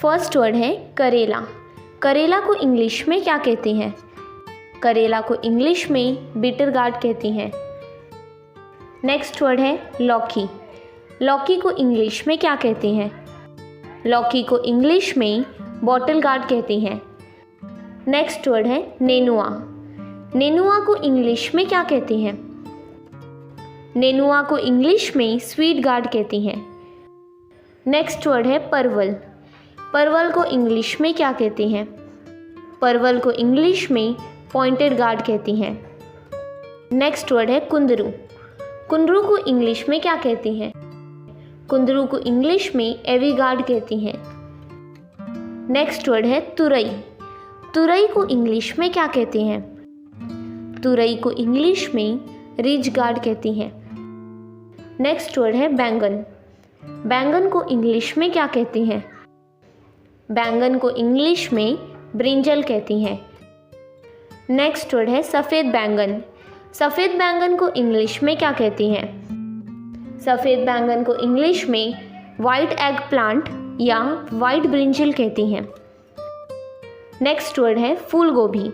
First word है करेला। करेला को इंग्लिश में क्या कहते हैं? करेला को इंग्लिश में बिटर गार्ड कहती हैं। नेक्स्ट वर्ड है लौकी। लौकी को इंग्लिश में क्या कहते हैं? लौकी को इंग्लिश में बॉटल गार्ड कहती हैं। नेक्स्ट वर्ड है नेनुआ। नेनुआ को इंग्लिश में क्या कहते हैं? नेनुआ को इंग्लिश में स्वीट गार्ड कहती हैं। नेक्स्ट वर्ड है परवल। परवल को इंग्लिश में क्या कहते हैं? परवल को इंग्लिश में पॉइंटेड गार्ड कहती हैं। नेक्स्ट वर्ड है कुंदरू। कुंदरू को इंग्लिश में क्या कहती हैं? कुंदरू को इंग्लिश में एवी गार्ड कहती हैं। नेक्स्ट वर्ड है तुरई। तुरई को इंग्लिश में क्या कहते हैं? तुरई को इंग्लिश में रिज गार्ड कहती हैं। नेक्स्ट वर्ड है बैंगन। बैंगन को इंग्लिश में क्या कहती हैं? बैंगन को इंग्लिश में ब्रिंजल कहती हैं। नेक्स्ट वर्ड है सफ़ेद बैंगन। सफ़ेद बैंगन को इंग्लिश में क्या कहती हैं? सफ़ेद बैंगन को इंग्लिश में वाइट एग प्लांट या वाइट ब्रिंजल कहती हैं। नेक्स्ट वर्ड है फूल गोभी।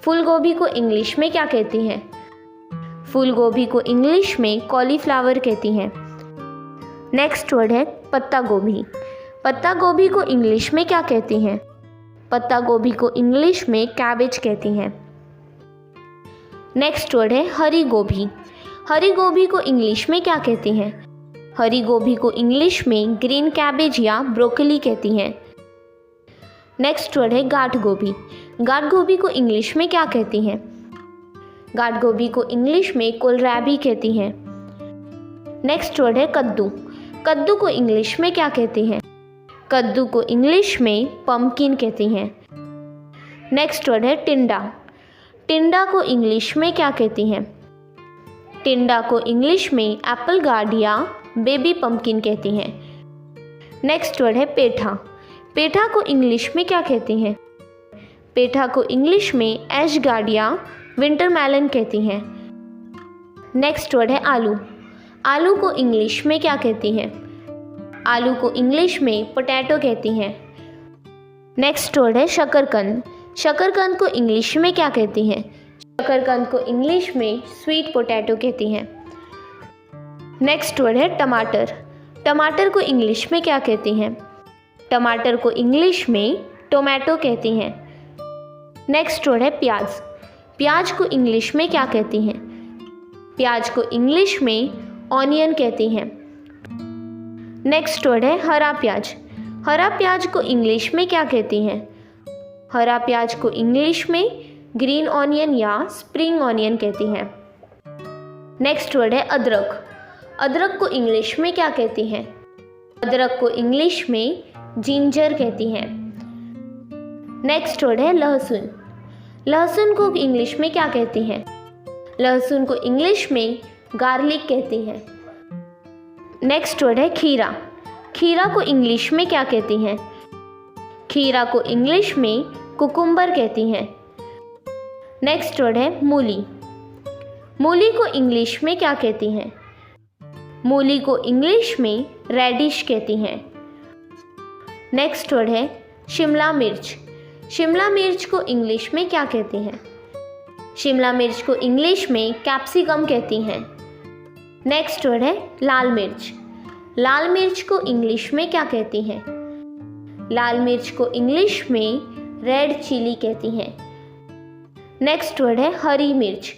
फूल गोभी को इंग्लिश में क्या कहती हैं? फूल गोभी को इंग्लिश में कॉलीफ्लावर कहती हैं। नेक्स्ट वर्ड है पत्ता गोभी। पत्ता गोभी को इंग्लिश में क्या कहती हैं? पत्ता गोभी को इंग्लिश में कैबेज कहती हैं। नेक्स्ट वर्ड है हरी गोभी। हरी गोभी को इंग्लिश में क्या कहती हैं? हरी गोभी को इंग्लिश में ग्रीन कैबेज या ब्रोकली कहती हैं। नेक्स्ट वर्ड है गाठ गोभी। गाठ गोभी को इंग्लिश में क्या कहती हैं? गाठ गोभी को इंग्लिश में कोलराबी कहती हैं। नेक्स्ट वर्ड है कद्दू। कद्दू को इंग्लिश में क्या कहती हैं? कद्दू को इंग्लिश में पम्पकिन कहती हैं। नेक्स्ट वर्ड है टिंडा। टिंडा को इंग्लिश में क्या कहती हैं? टिंडा को इंग्लिश में एप्पल गार्ड या बेबी पम्पकिन कहती हैं। नेक्स्ट वर्ड है पेठा। पेठा को इंग्लिश में क्या कहती हैं? पेठा को इंग्लिश में ऐश गार्ड या विंटर मेलन कहती हैं। नेक्स्ट वर्ड है आलू। आलू को इंग्लिश में क्या कहती हैं? आलू को इंग्लिश में पोटैटो कहती हैं। नेक्स्ट वर्ड है शकरकंद। शकरकंद को इंग्लिश में क्या कहती हैं? शकरकंद को इंग्लिश में स्वीट पोटैटो कहती हैं। नेक्स्ट वर्ड है टमाटर। टमाटर को इंग्लिश में क्या कहती हैं? टमाटर को इंग्लिश में टोमेटो कहती हैं। नेक्स्ट वर्ड है प्याज। प्याज को इंग्लिश में क्या कहती हैं? प्याज को इंग्लिश में ऑनियन कहती हैं। नेक्स्ट वर्ड है हरा प्याज। हरा प्याज को इंग्लिश में क्या कहती हैं? हरा प्याज को इंग्लिश में ग्रीन ऑनियन या स्प्रिंग ऑनियन कहती हैं। नेक्स्ट वर्ड है अदरक। अदरक को इंग्लिश में क्या कहती हैं? अदरक को इंग्लिश में जिंजर कहती हैं। नेक्स्ट वर्ड है लहसुन। लहसुन को इंग्लिश में क्या कहती हैं? लहसुन को इंग्लिश में गार्लिक कहती हैं। नेक्स्ट वर्ड है खीरा। खीरा को इंग्लिश में क्या कहती हैं? खीरा को इंग्लिश में कुकुम्बर कहती हैं। नेक्स्ट वर्ड है मूली। मूली को इंग्लिश में क्या कहती हैं? मूली को इंग्लिश में रेडिश कहती हैं। नेक्स्ट वर्ड है शिमला मिर्च। शिमला मिर्च को इंग्लिश में क्या कहती हैं? शिमला मिर्च को इंग्लिश में कैप्सिकम कहती हैं। नेक्स्ट वर्ड है लाल मिर्च। लाल मिर्च को इंग्लिश में क्या कहती हैं? लाल मिर्च को इंग्लिश में रेड चिली कहती हैं। नेक्स्ट वर्ड है हरी मिर्च।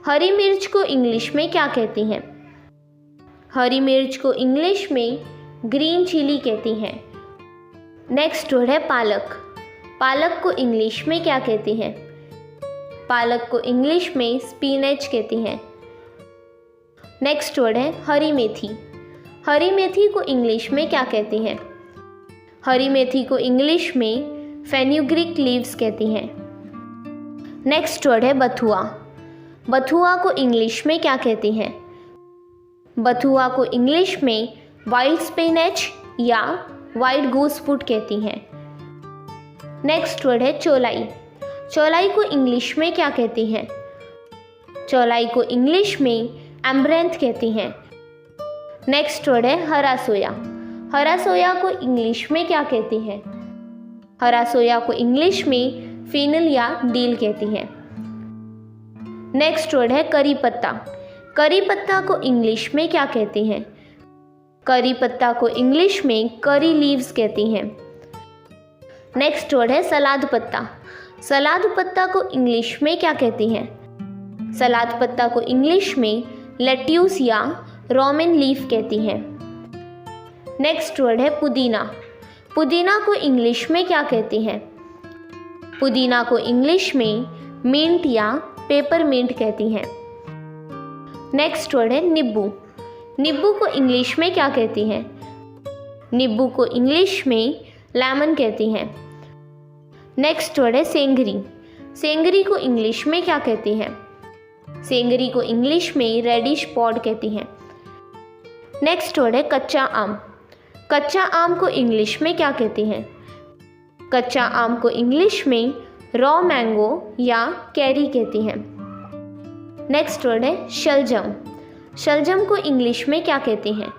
हरी मिर्च को इंग्लिश में क्या कहती हैं? हरी मिर्च को इंग्लिश में ग्रीन चिली कहती हैं। नेक्स्ट वर्ड है पालक। पालक को इंग्लिश में क्या कहती हैं? पालक को इंग्लिश में स्पिनच कहती हैं। नेक्स्ट वर्ड है हरी मेथी। हरी मेथी को इंग्लिश में क्या कहती हैं? हरी मेथी को इंग्लिश में फेन्यूग्रीक लीव्स कहती हैं। नेक्स्ट वर्ड है बथुआ। बथुआ को इंग्लिश में क्या कहती हैं? बथुआ को इंग्लिश में वाइल्ड स्पिनच या वाइट गूस फूड कहती हैं। नेक्स्ट वर्ड है चौलाई। चौलाई को इंग्लिश में क्या कहती हैं? चौलाई को इंग्लिश में एम्ब्रेंथ कहती हैं। नेक्स्ट वर्ड है हरा सोया। हरा सोया को इंग्लिश में क्या कहती हैं? हरा सोया को इंग्लिश में फेनल या डील कहती हैं। नेक्स्ट वर्ड है करी पत्ता। करी पत्ता को इंग्लिश में क्या कहते हैं? करी पत्ता को इंग्लिश में करी लीव्स कहती हैं। नेक्स्ट वर्ड है सलाद पत्ता। सलाद पत्ता को इंग्लिश में क्या कहती हैं? सलाद पत्ता को इंग्लिश में लेट्यूस या रोमन लीफ कहती हैं। नेक्स्ट वर्ड है पुदीना। पुदीना को इंग्लिश में क्या कहती हैं? पुदीना को इंग्लिश में मिंट या पेपरमिंट कहती हैं। नेक्स्ट वर्ड है नींबू। नींबू को इंग्लिश में क्या कहती हैं? नींबू को इंग्लिश में लेमन कहती हैं। नेक्स्ट वर्ड है सेंगरी। सेंगरी को इंग्लिश में क्या कहती हैं? सेंगरी को इंग्लिश में रेडिश पॉड कहती हैं। नेक्स्ट वर्ड है कच्चा आम। कच्चा आम को इंग्लिश में क्या कहती हैं? कच्चा आम को इंग्लिश में रॉ मैंगो या कैरी कहती हैं। नेक्स्ट वर्ड है शलजम। शलजम को इंग्लिश में क्या कहती हैं?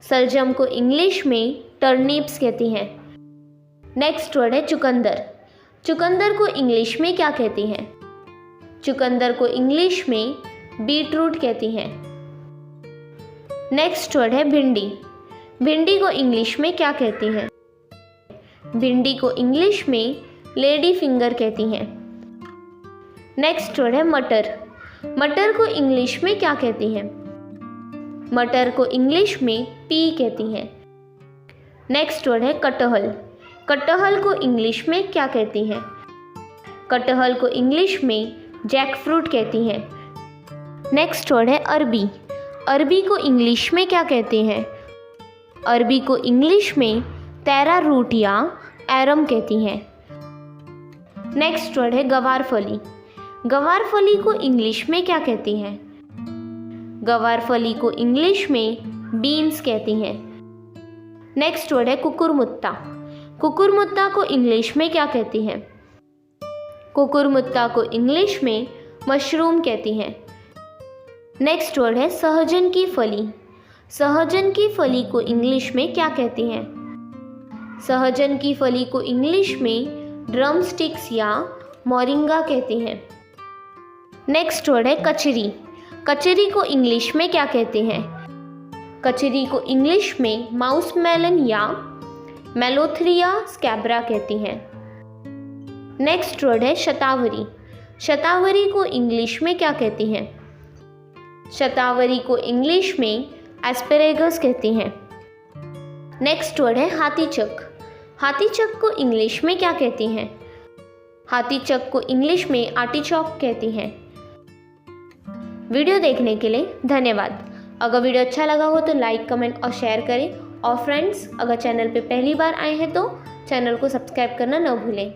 शलजम को इंग्लिश में टर्निप्स कहती हैं। नेक्स्ट वर्ड है चुकंदर। चुकंदर को इंग्लिश में क्या कहती हैं? चुकंदर को इंग्लिश में बीटरूट कहती हैं। नेक्स्ट वर्ड है भिंडी। भिंडी को इंग्लिश में क्या कहती हैं? भिंडी को इंग्लिश में लेडी फिंगर कहती हैं। नेक्स्ट वर्ड है मटर। मटर को इंग्लिश में क्या कहती हैं? मटर को इंग्लिश में पी कहती हैं। नेक्स्ट वर्ड है कटहल। कटहल को इंग्लिश में क्या कहती हैं? कटहल को इंग्लिश में जैक फ्रूट कहती हैं। नेक्स्ट वर्ड है अरबी। अरबी को इंग्लिश में क्या कहते हैं? अरबी को इंग्लिश में तैरा रूट या एरम कहती हैं। नेक्स्ट वर्ड है गवारफली। गवारफली को इंग्लिश में क्या कहती हैं? गवारफली को इंग्लिश में बीन्स कहती हैं। नेक्स्ट वर्ड है कुकुरमुत्ता। कुकुरमुत्ता को इंग्लिश में क्या कहती हैं? कुकुरमुत्ता को इंग्लिश में मशरूम कहती हैं। नेक्स्ट वर्ड है सहजन की फली। सहजन की फली को इंग्लिश में क्या कहती हैं? सहजन की फली को इंग्लिश में ड्रम स्टिक्स या मोरिंगा कहती हैं। नेक्स्ट वर्ड है कचरी। कचरी को इंग्लिश में क्या कहते हैं? कचरी को इंग्लिश में माउस मेलन या मेलोथ्रिया स्कैब्रा कहती हैं। नेक्स्ट वर्ड है शतावरी। शतावरी को इंग्लिश में क्या कहती हैं? शतावरी को इंग्लिश में एस्पेरेगस कहती हैं। नेक्स्ट वर्ड है हाथीचक। हाथीचक को इंग्लिश में क्या कहती हैं? हाथीचक को इंग्लिश में आर्टिचोक कहती हैं। वीडियो देखने के लिए धन्यवाद। अगर वीडियो अच्छा लगा हो तो लाइक, कमेंट और शेयर करें। और फ्रेंड्स, अगर चैनल पे पहली बार आए हैं तो चैनल को सब्सक्राइब करना न भूलें।